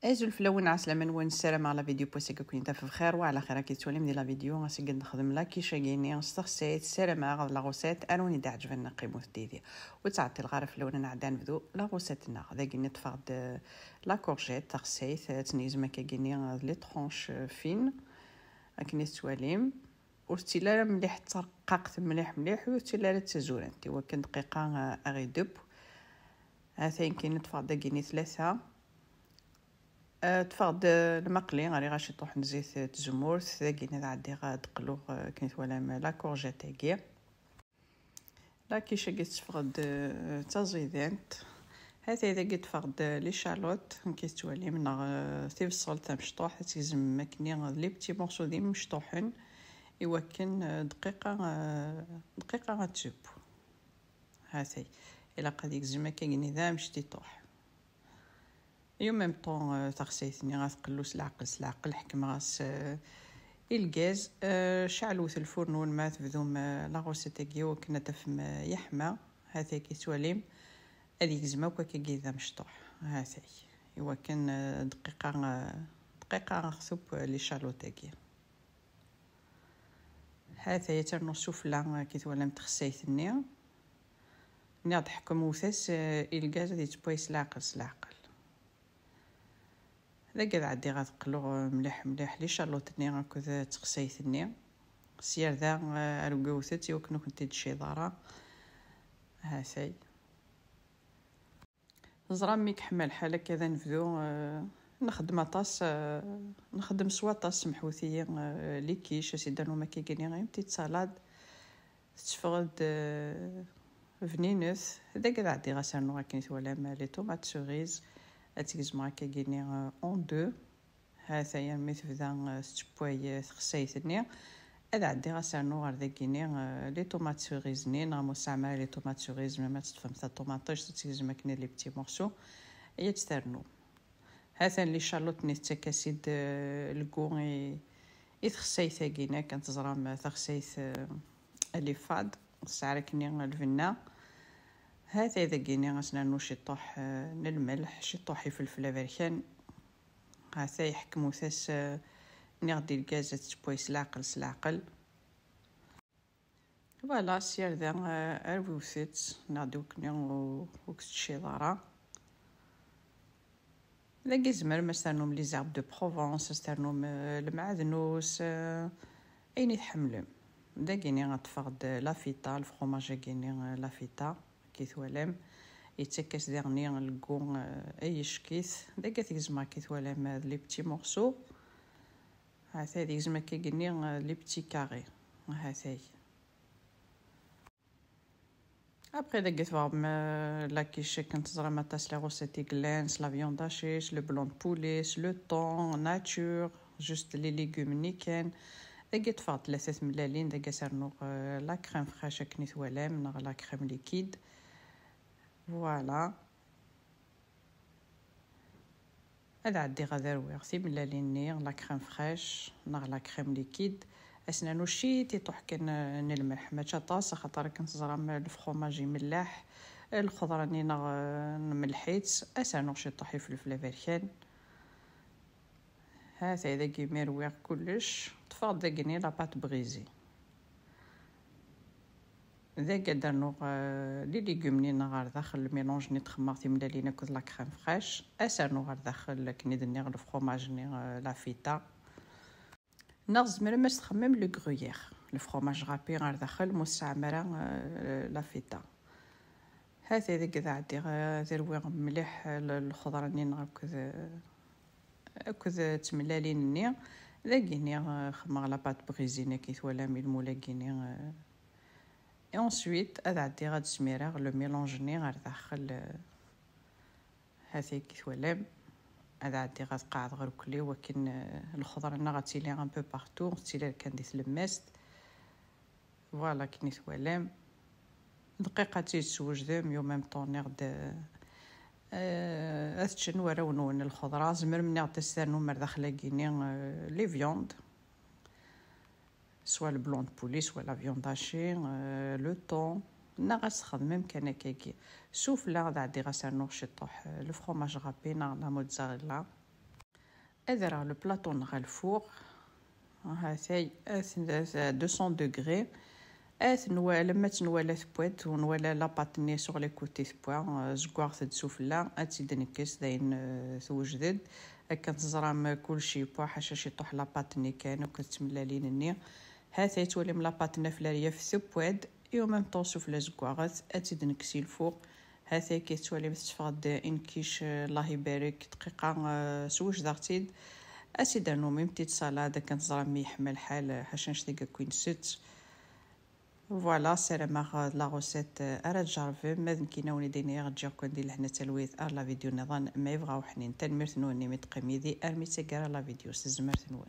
ازول فلون عسلامة نوان السلام على فيديو بوسيكا كوين في بخير وعلى خير كي تولي من لا فيديو غاسي قد نخدم لا كيشا كيني استخسيت السلام غاد لا غوسيت اروني دا عجبنا قيموت ديدي وتعطي الغرف لون نعدا نبدو لا غوسيتنا ذا كيني تفقد لا كورجيت تخسيت تنيز ما كيني لي طرونش فين اكني تواليم وستيلا مليح ترققت مليح وستيلا تزورنتي وكن دقيقه اغي دب هاثين كاين تفقد كيني ثلاثه تفقد المقلي غادي غاشي طوح زيت تزمور ثاقيني غادي غادقلو كنت ولا لا كورجيت كي لا كيشا تفقد تزيدانت هذا اذا قد فقد لي شالوت كيتوالي من ثيف السلطه مشطوح تيزم ماكني لي بتي مورسو ديال مشطوحين يوكن دقيقه غتسوب هاثي الا قد يكزم كايني ذا مشتي طوح يوم ميم طون تغسيتني غتقلوس العقل حكم غاس الغاز شعلوت الفرن والما تبدوم لا غوسيتاكي وكنا تفهم يحمى هذا كيتواليم هذيك زما وكا كيدا مشطوح هذا ايوا كان دقيقه غنخصوب لي شالوتاكي هذا يترنصو فلا كيتوالم تخسيتني ناض حكم وثاس الغاز دي تبويس العقل لا قاعد عادي غتقلو مليح لي شالوتني هكذا تخسيتني سير ذا رقوثتي وكنو كنت تشي دارا هاسي زرا ميك حمل حاله كذا نبدو نخدم طاس نخدم سوا طاس محوثيه لي كيش سيدانو ما كيكيني غير بتيت سالاد تفقد فنينوث هذا قاعد عادي غاسرنو كاين ولا لي طوماط سوريز اتيزما كايني اون دو هذا يا مثلا ستبوي تخسيتني هذا عندي غاسرنو غير داكيني لي طوماط سوريز نين مستعمله لي طوماط سوريز ما تفهم تاع الطوماطيش تيزما كاين لي بتي مورسو هي تسترنو هذا لي شالوت نيت تكاسيد الكوغي يتخسيت كاينه كانت زرام تخسيت اللي فاد الساعه كني الفنا هذا اذا كيني غاسنانو شي طوح الملح شي طوحي فلفل افريكان هذا يحكمو ثاس ني غدي الغاز تبويس العقل فوالا سير ذا اروثيت نادو كني وكتشي دارا لا كيزمر مثلا لي زارب دو بروفونس استرنوم المعدنوس اين يتحملم داكيني غتفقد لافيتا الفرomage كايني لافيتا كيتوالم يتكاس ديرني الكون اي شكيث داكا تيزما كيتوالم لي بتي مورسو هذا تيزما كيغني لي بتي كاري هذا ابري داك فام لا كيش كنت زرا ما تاس لي روسيتي غلانس لا فيون داشيش لو بلون بوليس لو طون ناتور جوست لي ليغوم نيكان داك فات 3 ملالين داك سرنو لا كريم فريش كنيت ولام نا لا كريم ليكيد فوالا هذا عندي غادر ويغسي ملالين نير لا كريم فريش نا لا كريم ليكيد اسنانو شي تيطوح كان الملح ما طاس خاطر كنت زرا الفرomage ملاح الخضره نينا ملحيت اسنانو شي طوحي فلفل افريكان هذا اذا كي مرويغ كلش تفاض داكني لا بات بريزي ذا قدرنو لي ليغوم نينا غير داخل الميلونج ني تخمرتي ملالينا كود لا كريم فريش اسرنو غير داخل كني دني غير الفرomage ني لا فيتا نغزمر ما تخمم لو غرويير الفرomage غابي غير داخل مستعمره لا فيتا هذا اذا كذا عندي ذرويغ مليح الخضره نينا كذا تملالين ني لاكيني خمر لا بات بريزينا كيتوالا مي المولاكيني et ensuite هذا عندي غاد سميره لو ميلونج ني غير داخل هذا كيتوالا هذا عندي غاد قاعد غير كلي ولكن الخضره نا غتيلي ان بو بارتو تيلي كان ديت لمست فوالا كي نتوالا دقيقه تيتسوج ذم يوم ميم طون غد اثشن ورونون الخضره زمر من غد تسترنو مر داخله كيني لي فيوند سوا البلون بولي سوا لا فيون داشي لو طون نا غتخدم كان كيكي سوف لا غادي غاسرنو شي طوح الفرomage غابي نا لا موتزاريلا ادرا لو بلاطون غا الفوق هاثاي 200 دوغري نوالا لما تنوالا ثبوات ونوالا لاباطني سوغ لي كوتي ثبوا زكواغ تدسوفلا تيدنكس داين توجدد كتزرام كلشي بوا حاشا شي طوح لاباطني كان وكتملالين الني هاثاي تولي من لاباطنا فلاريا في ثبواد يو ميم طون سوفلا زكواغات تيدنكسي الفوق هاثاي كيتولي تفقد انكيش الله يبارك دقيقه سوج دارتيد اسيدانو ميم تيت سالاد كنتزرام يحمل الحال حاشا نشتيكا كوين ست فوالا سلامة لا غوسيت ارا تجربي ماذا كيناوني ديني غتجيكم ندير لهنا تلويث لا فيديو نظن ما يبغاو حنين تنمرت نوني متقميدي ارمي تيكرا لا فيديو سزمرت نون